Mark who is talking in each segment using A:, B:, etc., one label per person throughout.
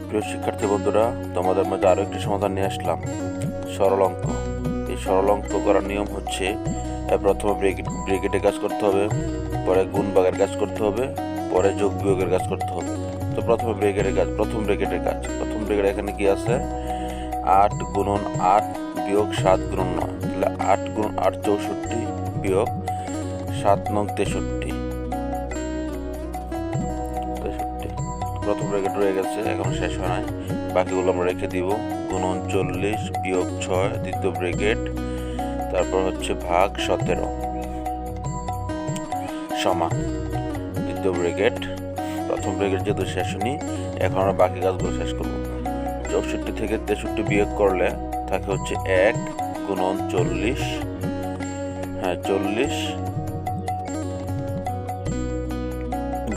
A: প্রিয় শিক্ষার্থী বন্ধুরা, তোমাদের মধ্যে আরও একটি সমাধান নিয়ে আসলাম। সরল অঙ্ক। এই সরল অঙ্ক করার নিয়ম হচ্ছে, প্রথমে ব্রেকেটে কাজ করতে হবে, পরে গুণ ভাগের কাজ করতে হবে, পরে যোগ বিয়োগের কাজ করতে হবে। তো প্রথম ব্রেকেটে এখানে কি আছে? 8 গুণন 8 বিয়োগ 7 গুণন 9, তাহলে 8 গুণন 8 64 বিয়োগ 7 9 63। প্রথম ব্রেকেট রয়ে গেছে, এখন শেষ হয় নাই, বাকিগুলো আমরা রেখে দিব। গুণন 40 বিয়োগ 6 দ্বিতীয় ব্রেকেট, তারপর হচ্ছে ভাগ 17 সমান দ্বিতীয় ব্রেকেট। প্রথম ব্রেকেট যেহেতু শেষ হয়নি, এখন আমরা বাকি কাজগুলো শেষ করব। 64 থেকে 63 বিয়োগ করলে থাকে হচ্ছে 1 গুণন 40 40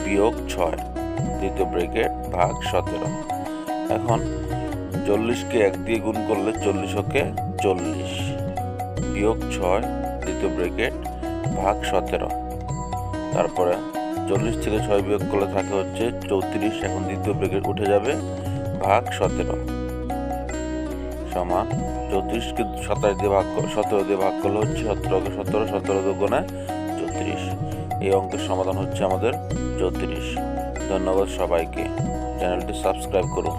A: বিয়োগ 6 দ্বিতীয় ব্রেকেট ভাগ 17। এখন 40কে 1 দিয়ে গুণ করলে 40 হকে 40 বিয়োগ 6 দ্বিতীয় ব্রেকেট ভাগ 17। তারপরে 40 থেকে 6 বিয়োগ করলে থাকে হচ্ছে 34, এখন দ্বিতীয় ব্রেকেট উঠে যাবে, ভাগ 17 সমান 34কে 17 দিয়ে ভাগ করলে হচ্ছে 17কে 17 দুগুণে 34। এই অঙ্কের সমাধান হচ্ছে আমাদের 34। ধন্যবাদ সবাইকে। চ্যানেলটি সাবস্ক্রাইব করুন।